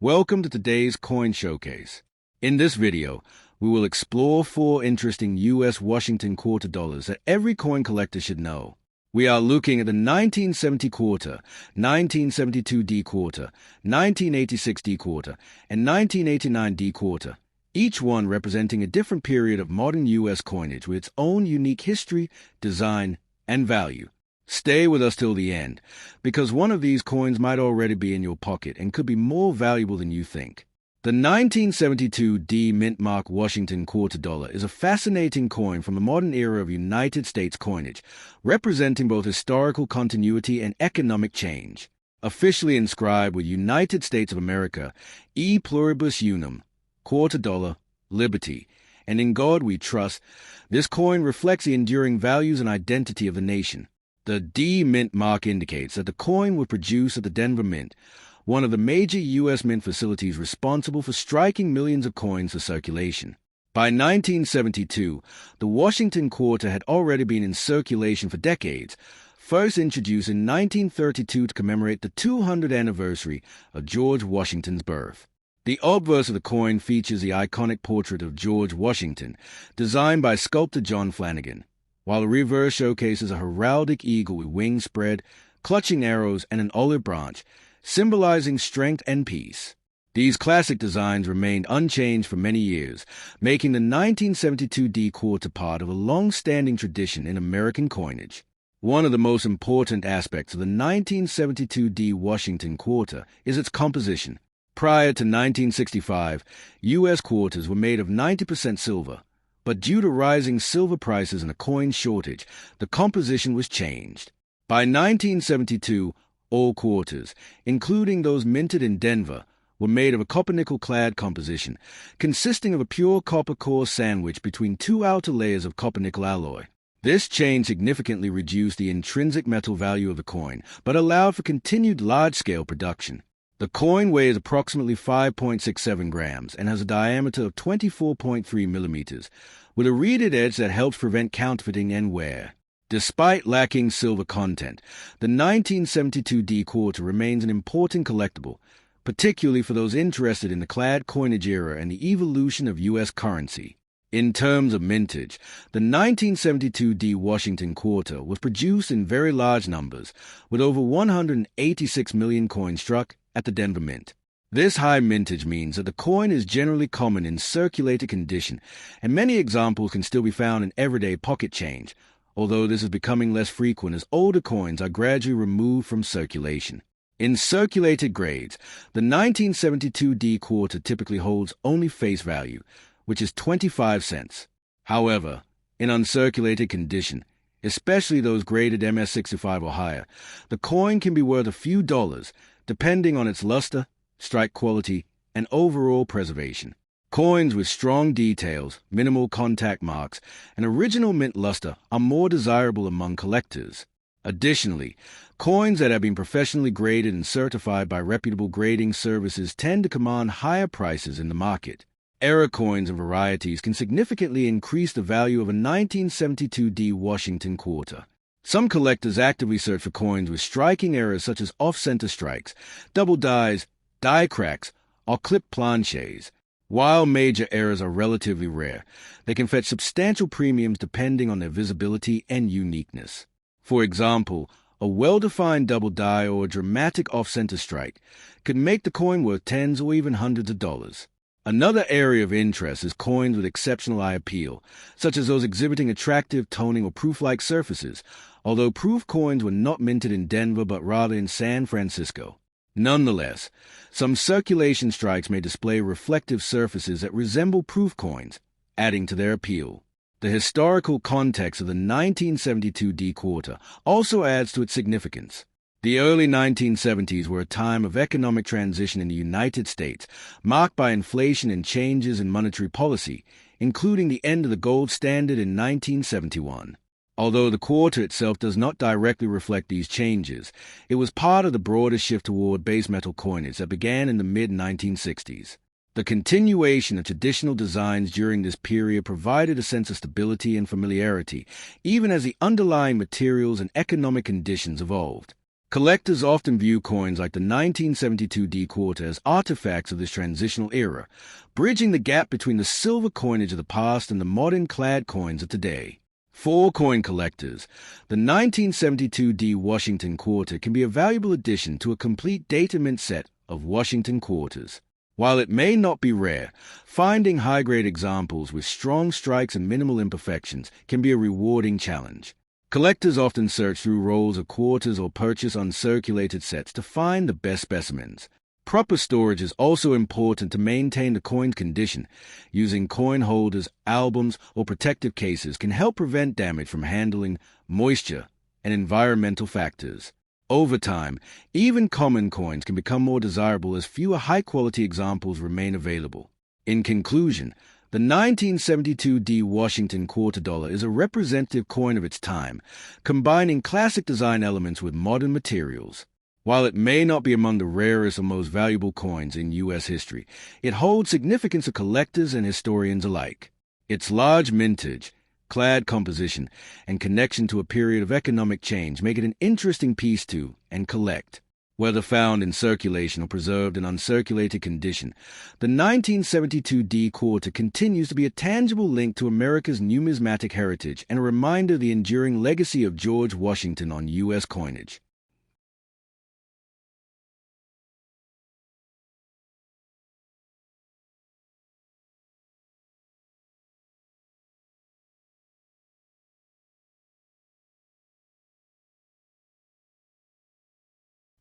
Welcome to today's Coin Showcase. In this video, we will explore 4 interesting U.S. Washington quarter dollars that every coin collector should know. We are looking at the 1970 quarter, 1972 D quarter, 1986 D quarter, and 1989 D quarter, each one representing a different period of modern U.S. coinage with its own unique history, design, and value. Stay with us till the end, because one of these coins might already be in your pocket and could be more valuable than you think. The 1972 D Mint Mark Washington quarter dollar is a fascinating coin from the modern era of United States coinage, representing both historical continuity and economic change. Officially inscribed with United States of America, E Pluribus Unum, quarter dollar, liberty, and in God we trust, this coin reflects the enduring values and identity of the nation. The D Mint mark indicates that the coin was produced at the Denver Mint, one of the major U.S. mint facilities responsible for striking millions of coins to circulation. By 1972, the Washington quarter had already been in circulation for decades, first introduced in 1932 to commemorate the 200th anniversary of George Washington's birth. The obverse of the coin features the iconic portrait of George Washington, designed by sculptor John Flanagan, while the reverse showcases a heraldic eagle with wings spread, clutching arrows, and an olive branch, symbolizing strength and peace. These classic designs remained unchanged for many years, making the 1972 D quarter part of a long-standing tradition in American coinage. One of the most important aspects of the 1972 D Washington quarter is its composition. Prior to 1965, U.S. quarters were made of 90% silver, but due to rising silver prices and a coin shortage, the composition was changed. By 1972, all quarters, including those minted in Denver, were made of a copper-nickel-clad composition, consisting of a pure copper core sandwiched between 2 outer layers of copper-nickel alloy. This change significantly reduced the intrinsic metal value of the coin, but allowed for continued large-scale production. The coin weighs approximately 5.67 grams and has a diameter of 24.3 millimeters, with a reeded edge that helps prevent counterfeiting and wear. Despite lacking silver content, the 1972 D quarter remains an important collectible, particularly for those interested in the clad coinage era and the evolution of U.S. currency. In terms of mintage, the 1972 D Washington quarter was produced in very large numbers, with over 186 million coins struck at the Denver Mint. This high mintage means that the coin is generally common in circulated condition, and many examples can still be found in everyday pocket change, although this is becoming less frequent as older coins are gradually removed from circulation. In circulated grades, the 1972 D quarter typically holds only face value, which is 25 cents. However, in uncirculated condition, especially those graded MS65 or higher, the coin can be worth a few dollars, depending on its luster, strike quality, and overall preservation. Coins with strong details, minimal contact marks, and original mint luster are more desirable among collectors. Additionally, coins that have been professionally graded and certified by reputable grading services tend to command higher prices in the market. Error coins and varieties can significantly increase the value of a 1972 D Washington quarter. Some collectors actively search for coins with striking errors such as off-center strikes, double dies, die cracks, or clip planches. While major errors are relatively rare, they can fetch substantial premiums depending on their visibility and uniqueness. For example, a well-defined double die or a dramatic off-center strike could make the coin worth tens or even hundreds of dollars. Another area of interest is coins with exceptional eye appeal, such as those exhibiting attractive toning or proof-like surfaces, although proof coins were not minted in Denver but rather in San Francisco. Nonetheless, some circulation strikes may display reflective surfaces that resemble proof coins, adding to their appeal. The historical context of the 1972 D quarter also adds to its significance. The early 1970s were a time of economic transition in the United States, marked by inflation and changes in monetary policy, including the end of the gold standard in 1971. Although the quarter itself does not directly reflect these changes, it was part of the broader shift toward base metal coinage that began in the mid-1960s. The continuation of traditional designs during this period provided a sense of stability and familiarity, even as the underlying materials and economic conditions evolved. Collectors often view coins like the 1972 D quarter as artifacts of this transitional era, bridging the gap between the silver coinage of the past and the modern clad coins of today. For coin collectors, the 1972 D Washington quarter can be a valuable addition to a complete data mint set of Washington quarters. While it may not be rare, finding high-grade examples with strong strikes and minimal imperfections can be a rewarding challenge. Collectors often search through rolls of quarters or purchase uncirculated sets to find the best specimens. Proper storage is also important to maintain the coin's condition. Using coin holders, albums, or protective cases can help prevent damage from handling moisture and environmental factors. Over time, even common coins can become more desirable as fewer high-quality examples remain available. In conclusion, the 1972 D Washington quarter dollar is a representative coin of its time, combining classic design elements with modern materials. While it may not be among the rarest or most valuable coins in U.S. history, it holds significance to collectors and historians alike. Its large mintage, clad composition, and connection to a period of economic change make it an interesting piece to and collect. Whether found in circulation or preserved in uncirculated condition, the 1972 D quarter continues to be a tangible link to America's numismatic heritage and a reminder of the enduring legacy of George Washington on U.S. coinage.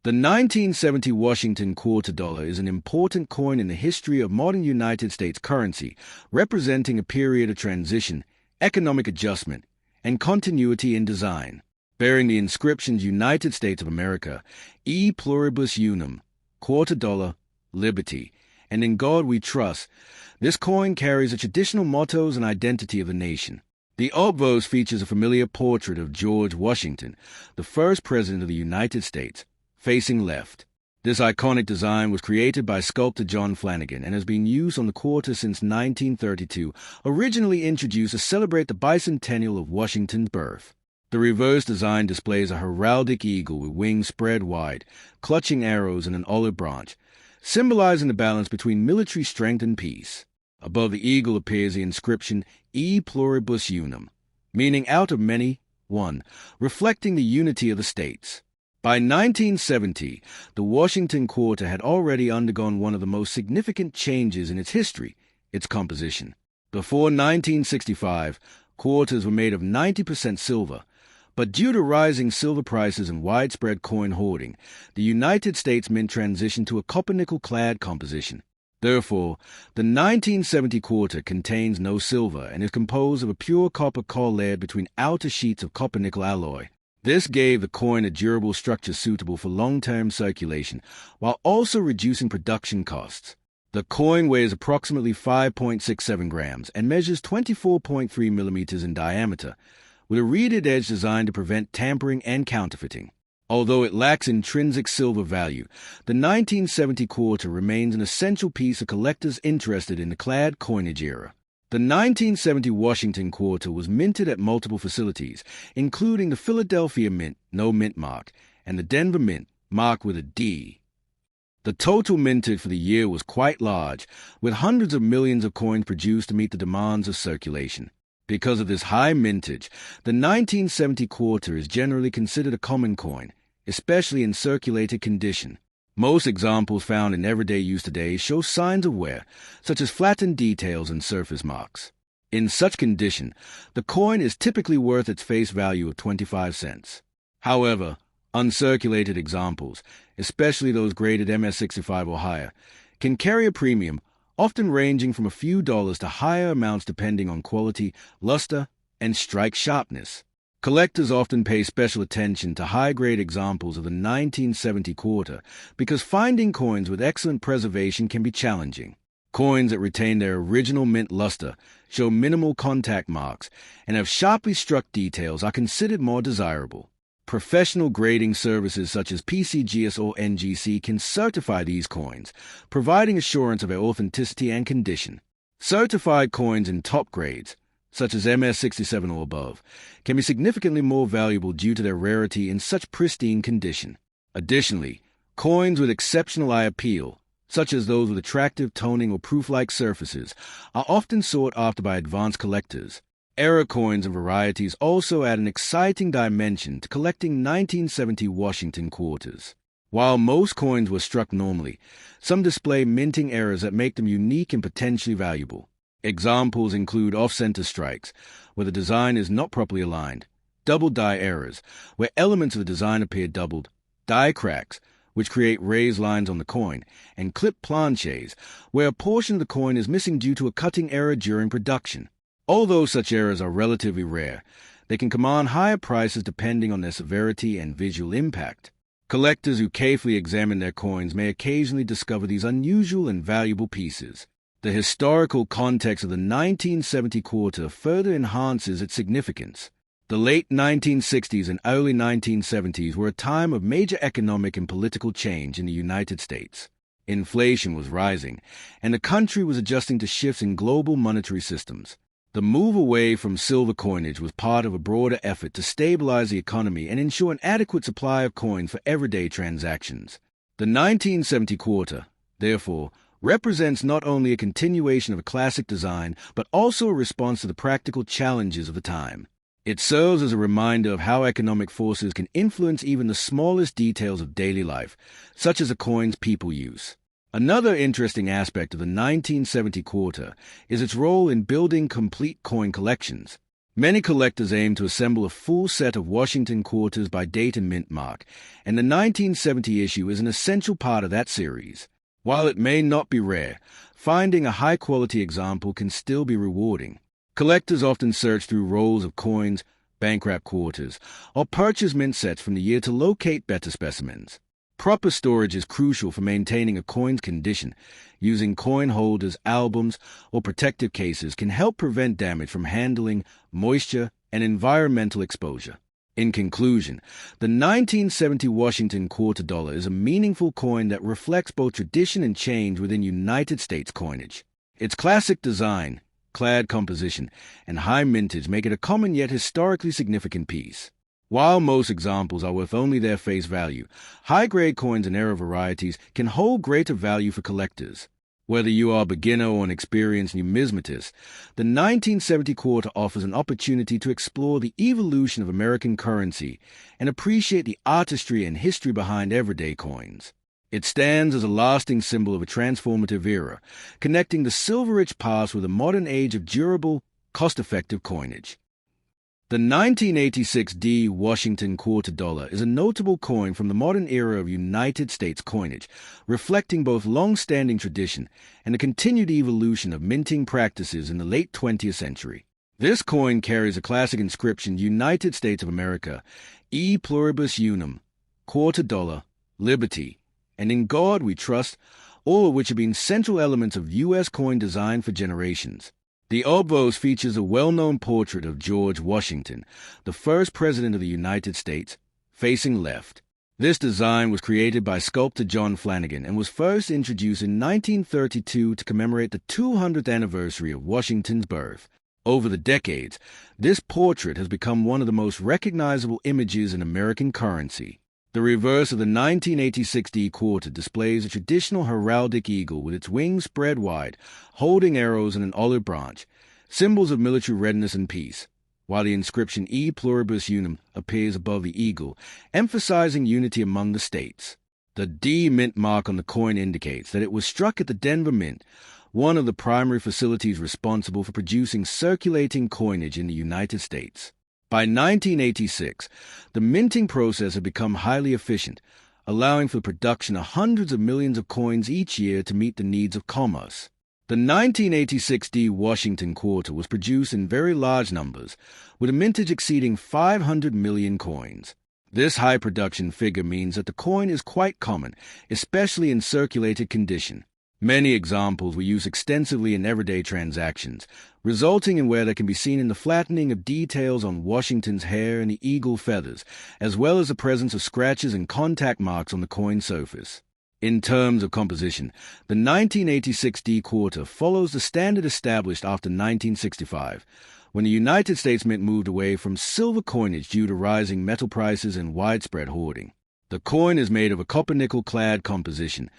The 1970 Washington quarter dollar is an important coin in the history of modern United States currency, representing a period of transition, economic adjustment, and continuity in design. Bearing the inscriptions United States of America, E Pluribus Unum, quarter dollar, liberty, and in God we trust, this coin carries the traditional mottos and identity of the nation. The obverse features a familiar portrait of George Washington, the first president of the United States, facing left. This iconic design was created by sculptor John Flanagan and has been used on the quarter since 1932, originally introduced to celebrate the bicentennial of Washington's birth. The reverse design displays a heraldic eagle with wings spread wide, clutching arrows and an olive branch, symbolizing the balance between military strength and peace. Above the eagle appears the inscription E Pluribus Unum, meaning out of many, one, reflecting the unity of the states. By 1970, the Washington quarter had already undergone one of the most significant changes in its history, its composition. Before 1965, quarters were made of 90% silver, but due to rising silver prices and widespread coin hoarding, the United States Mint transitioned to a copper-nickel-clad composition. Therefore, the 1970 quarter contains no silver and is composed of a pure copper core layered between outer sheets of copper-nickel alloy. This gave the coin a durable structure suitable for long-term circulation, while also reducing production costs. The coin weighs approximately 5.67 grams and measures 24.3 millimeters in diameter, with a reeded edge designed to prevent tampering and counterfeiting. Although it lacks intrinsic silver value, the 1970 quarter remains an essential piece of collectors interested in the clad coinage era. The 1970 Washington quarter was minted at multiple facilities, including the Philadelphia Mint, no mint mark, and the Denver Mint, marked with a D. The total minted for the year was quite large, with hundreds of millions of coins produced to meet the demands of circulation. Because of this high mintage, the 1970 quarter is generally considered a common coin, especially in circulated condition. Most examples found in everyday use today show signs of wear, such as flattened details and surface marks. In such condition, the coin is typically worth its face value of 25 cents. However, uncirculated examples, especially those graded MS65 or higher, can carry a premium, often ranging from a few dollars to higher amounts depending on quality, luster, and strike sharpness. Collectors often pay special attention to high-grade examples of the 1970 quarter because finding coins with excellent preservation can be challenging. Coins that retain their original mint luster, show minimal contact marks, and have sharply struck details are considered more desirable. Professional grading services such as PCGS or NGC can certify these coins, providing assurance of their authenticity and condition. Certified coins in top grades, such as MS67 or above, can be significantly more valuable due to their rarity in such pristine condition. Additionally, coins with exceptional eye appeal, such as those with attractive toning or proof-like surfaces, are often sought after by advanced collectors. Era coins and varieties also add an exciting dimension to collecting 1970 Washington quarters. While most coins were struck normally, some display minting errors that make them unique and potentially valuable. Examples include off-center strikes, where the design is not properly aligned, double die errors, where elements of the design appear doubled, die cracks, which create raised lines on the coin, and clip planches, where a portion of the coin is missing due to a cutting error during production. Although such errors are relatively rare, they can command higher prices depending on their severity and visual impact. Collectors who carefully examine their coins may occasionally discover these unusual and valuable pieces. The historical context of the 1970 quarter further enhances its significance. The late 1960s and early 1970s were a time of major economic and political change in the United States. Inflation was rising, and the country was adjusting to shifts in global monetary systems. The move away from silver coinage was part of a broader effort to stabilize the economy and ensure an adequate supply of coins for everyday transactions. The 1970 quarter, therefore, represents not only a continuation of a classic design, but also a response to the practical challenges of the time. It serves as a reminder of how economic forces can influence even the smallest details of daily life, such as a coin's people use. Another interesting aspect of the 1970 quarter is its role in building complete coin collections. Many collectors aim to assemble a full set of Washington quarters by date and mint mark, and the 1970 issue is an essential part of that series. While it may not be rare, finding a high-quality example can still be rewarding. Collectors often search through rolls of coins, bank-wrapped quarters, or purchase mint sets from the year to locate better specimens. Proper storage is crucial for maintaining a coin's condition. Using coin holders, albums, or protective cases can help prevent damage from handling, moisture, and environmental exposure. In conclusion, the 1970 Washington quarter dollar is a meaningful coin that reflects both tradition and change within United States coinage. Its classic design, clad composition, and high mintage make it a common yet historically significant piece. While most examples are worth only their face value, high-grade coins and era varieties can hold greater value for collectors. Whether you are a beginner or an experienced numismatist, the 1970 quarter offers an opportunity to explore the evolution of American currency and appreciate the artistry and history behind everyday coins. It stands as a lasting symbol of a transformative era, connecting the silver-rich past with a modern age of durable, cost-effective coinage. The 1986 D Washington quarter dollar is a notable coin from the modern era of United States coinage, reflecting both long-standing tradition and the continued evolution of minting practices in the late 20th century. This coin carries a classic inscription United States of America, E Pluribus Unum, quarter dollar, liberty, and in God we trust, all of which have been central elements of U.S. coin design for generations. The obverse features a well-known portrait of George Washington, the first president of the United States, facing left. This design was created by sculptor John Flanagan and was first introduced in 1932 to commemorate the 200th anniversary of Washington's birth. Over the decades, this portrait has become one of the most recognizable images in American currency. The reverse of the 1986 D quarter displays a traditional heraldic eagle with its wings spread wide, holding arrows and an olive branch, symbols of military readiness and peace, while the inscription E Pluribus Unum appears above the eagle, emphasizing unity among the states. The D mint mark on the coin indicates that it was struck at the Denver Mint, one of the primary facilities responsible for producing circulating coinage in the United States. By 1986, the minting process had become highly efficient, allowing for the production of hundreds of millions of coins each year to meet the needs of commerce. The 1986 D Washington quarter was produced in very large numbers, with a mintage exceeding 500 million coins. This high production figure means that the coin is quite common, especially in circulated condition. Many examples were used extensively in everyday transactions, resulting in where there can be seen in the flattening of details on Washington's hair and the eagle feathers, as well as the presence of scratches and contact marks on the coin surface. In terms of composition, the 1986 D quarter follows the standard established after 1965, when the United States Mint moved away from silver coinage due to rising metal prices and widespread hoarding. The coin is made of a copper-nickel-clad composition,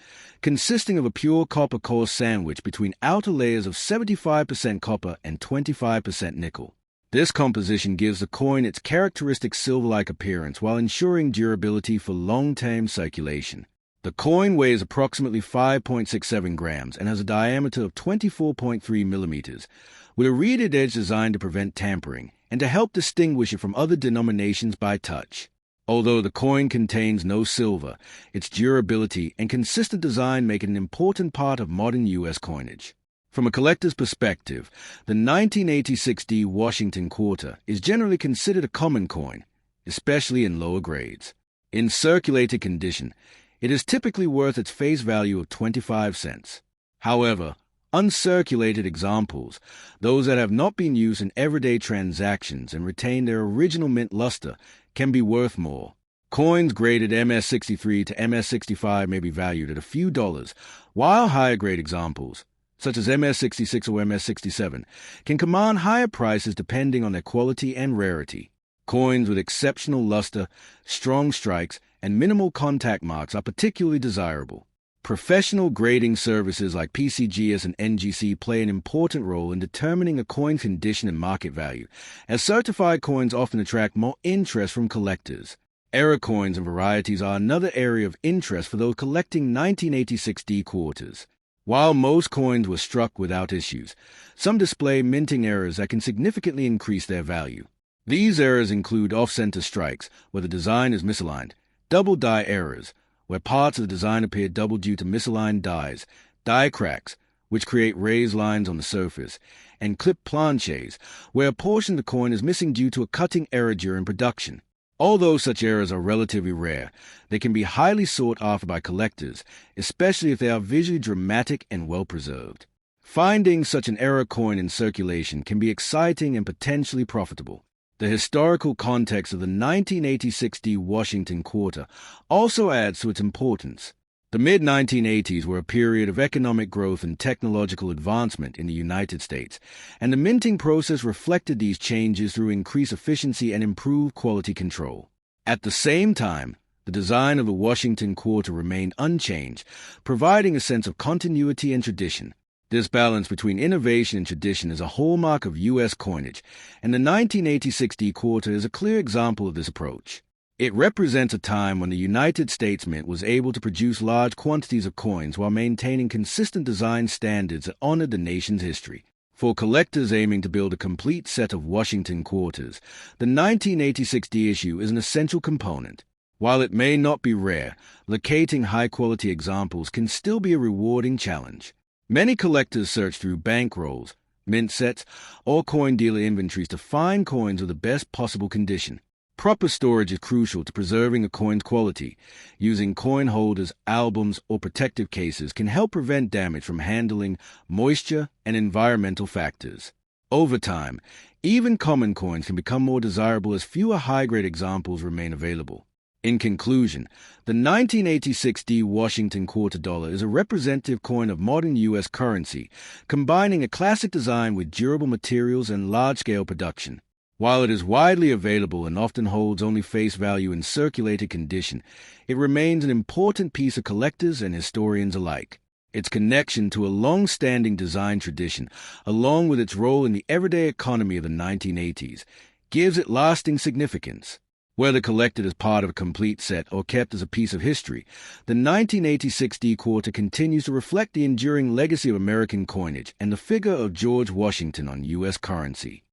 consisting of a pure copper core sandwiched between outer layers of 75% copper and 25% nickel. This composition gives the coin its characteristic silver-like appearance while ensuring durability for long-term circulation. The coin weighs approximately 5.67 grams and has a diameter of 24.3 millimeters, with a reeded edge designed to prevent tampering and to help distinguish it from other denominations by touch. Although the coin contains no silver, its durability and consistent design make it an important part of modern U.S. coinage. From a collector's perspective, the 1986 D Washington quarter is generally considered a common coin, especially in lower grades. In circulated condition, it is typically worth its face value of 25 cents. However, uncirculated examples, those that have not been used in everyday transactions and retain their original mint luster, can be worth more. Coins graded MS-63 to MS-65 may be valued at a few dollars, while higher-grade examples, such as MS-66 or MS-67, can command higher prices depending on their quality and rarity. Coins with exceptional luster, strong strikes, and minimal contact marks are particularly desirable. Professional grading services like PCGS and NGC play an important role in determining a coin's condition and market value, as certified coins often attract more interest from collectors. Error coins and varieties are another area of interest for those collecting 1986 D quarters. While most coins were struck without issues, some display minting errors that can significantly increase their value. These errors include off-center strikes, where the design is misaligned, double die errors, where parts of the design appear double due to misaligned dies, die cracks, which create raised lines on the surface, and clip planches, where a portion of the coin is missing due to a cutting error during production. Although such errors are relatively rare, they can be highly sought after by collectors, especially if they are visually dramatic and well-preserved. Finding such an error coin in circulation can be exciting and potentially profitable. The historical context of the 1986 D Washington quarter also adds to its importance. The mid-1980s were a period of economic growth and technological advancement in the United States, and the minting process reflected these changes through increased efficiency and improved quality control. At the same time, the design of the Washington quarter remained unchanged, providing a sense of continuity and tradition. This balance between innovation and tradition is a hallmark of U.S. coinage, and the 1986 D quarter is a clear example of this approach. It represents a time when the United States Mint was able to produce large quantities of coins while maintaining consistent design standards that honored the nation's history. For collectors aiming to build a complete set of Washington quarters, the 1986 D issue is an essential component. While it may not be rare, locating high-quality examples can still be a rewarding challenge. Many collectors search through bank rolls, mint sets, or coin dealer inventories to find coins of the best possible condition. Proper storage is crucial to preserving a coin's quality. Using coin holders, albums, or protective cases can help prevent damage from handling moisture and environmental factors. Over time, even common coins can become more desirable as fewer high-grade examples remain available. In conclusion, the 1986 D Washington quarter dollar is a representative coin of modern U.S. currency, combining a classic design with durable materials and large-scale production. While it is widely available and often holds only face value in circulated condition, it remains an important piece of collectors and historians alike. Its connection to a long-standing design tradition, along with its role in the everyday economy of the 1980s, gives it lasting significance. Whether collected as part of a complete set or kept as a piece of history, the 1986 D quarter continues to reflect the enduring legacy of American coinage and the figure of George Washington on U.S. currency.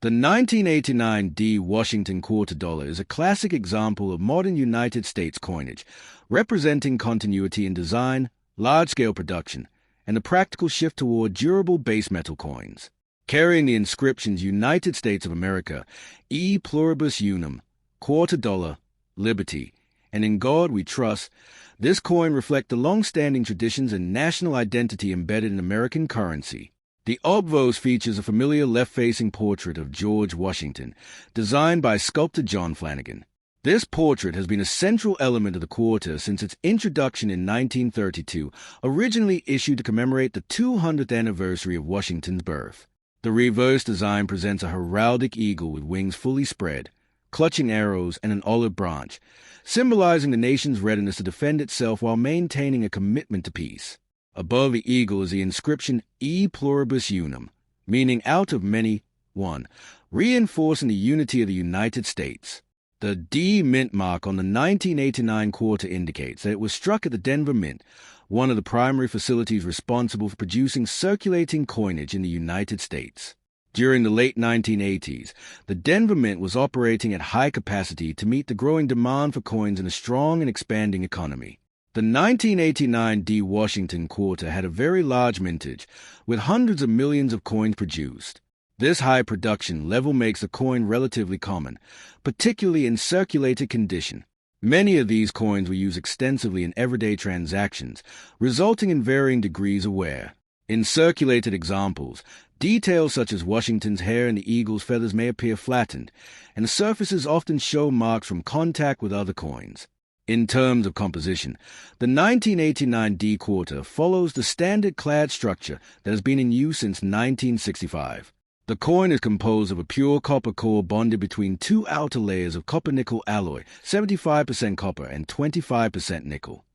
The 1989 D Washington quarter dollar is a classic example of modern United States coinage, representing continuity in design, large-scale production, and the practical shift toward durable base metal coins. Carrying the inscriptions United States of America, E Pluribus Unum, Quarter Dollar, Liberty, and In God We Trust, this coin reflects the long-standing traditions and national identity embedded in American currency. The obverse features a familiar left-facing portrait of George Washington, designed by sculptor John Flanagan. This portrait has been a central element of the quarter since its introduction in 1932, originally issued to commemorate the 200th anniversary of Washington's birth. The reverse design presents a heraldic eagle with wings fully spread, clutching arrows and an olive branch, symbolizing the nation's readiness to defend itself while maintaining a commitment to peace. Above the eagle is the inscription E Pluribus Unum, meaning out of many, one, reinforcing the unity of the United States. The D Mint mark on the 1989 quarter indicates that it was struck at the Denver Mint, one of the primary facilities responsible for producing circulating coinage in the United States. During the late 1980s, the Denver Mint was operating at high capacity to meet the growing demand for coins in a strong and expanding economy. The 1989 D Washington quarter had a very large mintage, with hundreds of millions of coins produced. This high production level makes the coin relatively common, particularly in circulated condition. Many of these coins were used extensively in everyday transactions, resulting in varying degrees of wear. In circulated examples, details such as Washington's hair and the eagle's feathers may appear flattened, and surfaces often show marks from contact with other coins. In terms of composition, the 1989 D quarter follows the standard clad structure that has been in use since 1965. The coin is composed of a pure copper core bonded between two outer layers of copper-nickel alloy, 75% copper and 25% nickel.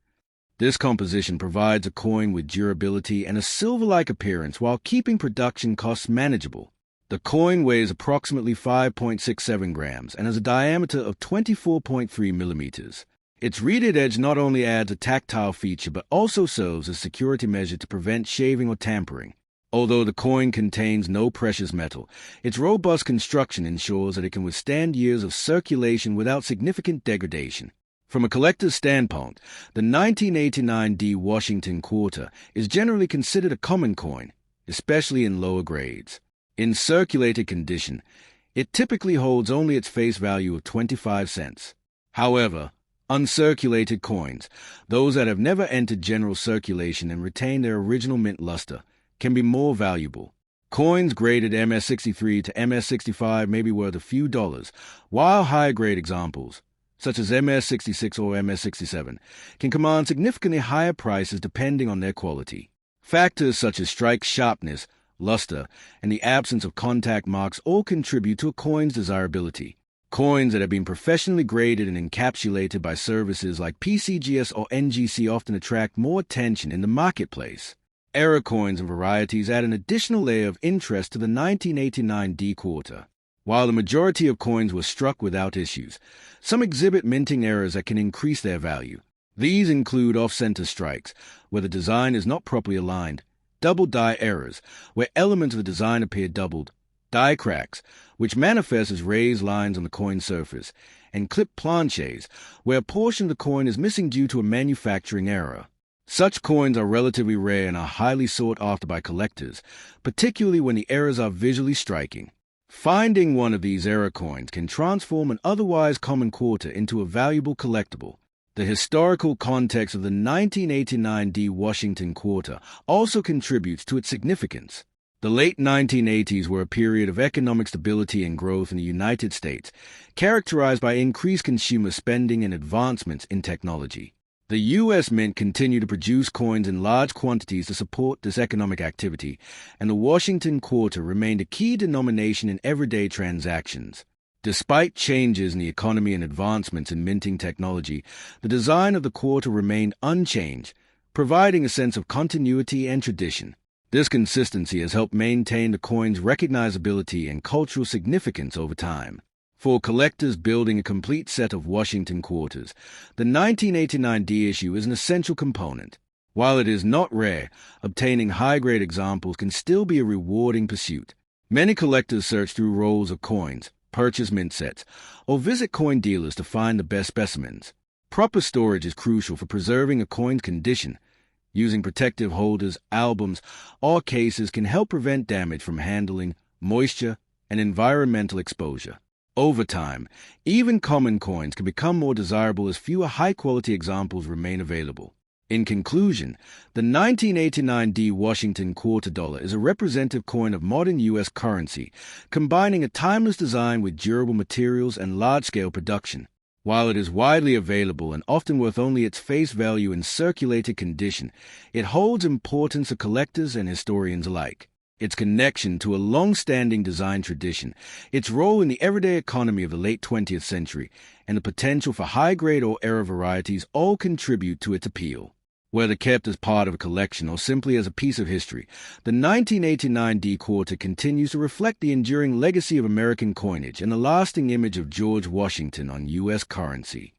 This composition provides a coin with durability and a silver-like appearance while keeping production costs manageable. The coin weighs approximately 5.67 grams and has a diameter of 24.3 millimeters. Its reeded edge not only adds a tactile feature but also serves as a security measure to prevent shaving or tampering. Although the coin contains no precious metal, its robust construction ensures that it can withstand years of circulation without significant degradation. From a collector's standpoint, the 1989 D Washington quarter is generally considered a common coin, especially in lower grades. In circulated condition, it typically holds only its face value of 25 cents. However, uncirculated coins, those that have never entered general circulation and retain their original mint luster, can be more valuable. Coins graded MS-63 to MS-65 may be worth a few dollars, while higher-grade examples, such as MS-66 or MS-67, can command significantly higher prices depending on their quality. Factors such as strike sharpness, luster, and the absence of contact marks all contribute to a coin's desirability. Coins that have been professionally graded and encapsulated by services like PCGS or NGC often attract more attention in the marketplace. Error coins and varieties add an additional layer of interest to the 1989 D quarter. While the majority of coins were struck without issues, some exhibit minting errors that can increase their value. These include off-center strikes, where the design is not properly aligned, double die errors, where elements of the design appear doubled, die cracks, which manifest as raised lines on the coin surface, and clip planches, where a portion of the coin is missing due to a manufacturing error. Such coins are relatively rare and are highly sought after by collectors, particularly when the errors are visually striking. Finding one of these error coins can transform an otherwise common quarter into a valuable collectible. The historical context of the 1989 D Washington quarter also contributes to its significance. The late 1980s were a period of economic stability and growth in the United States, characterized by increased consumer spending and advancements in technology. The U.S. Mint continued to produce coins in large quantities to support this economic activity, and the Washington quarter remained a key denomination in everyday transactions. Despite changes in the economy and advancements in minting technology, the design of the quarter remained unchanged, providing a sense of continuity and tradition. This consistency has helped maintain the coin's recognizability and cultural significance over time. For collectors building a complete set of Washington quarters, the 1989 D issue is an essential component. While it is not rare, obtaining high-grade examples can still be a rewarding pursuit. Many collectors search through rolls of coins, purchase mint sets, or visit coin dealers to find the best specimens. Proper storage is crucial for preserving a coin's condition. Using protective holders, albums, or cases can help prevent damage from handling, moisture, and environmental exposure. Over time, even common coins can become more desirable as fewer high-quality examples remain available. In conclusion, the 1989 D Washington quarter dollar is a representative coin of modern U.S. currency, combining a timeless design with durable materials and large-scale production. While it is widely available and often worth only its face value in circulated condition, it holds importance to collectors and historians alike. its connection to a long-standing design tradition, its role in the everyday economy of the late 20th century, and the potential for high-grade or era varieties all contribute to its appeal. Whether kept as part of a collection or simply as a piece of history, the 1989 D quarter continues to reflect the enduring legacy of American coinage and the lasting image of George Washington on U.S. currency.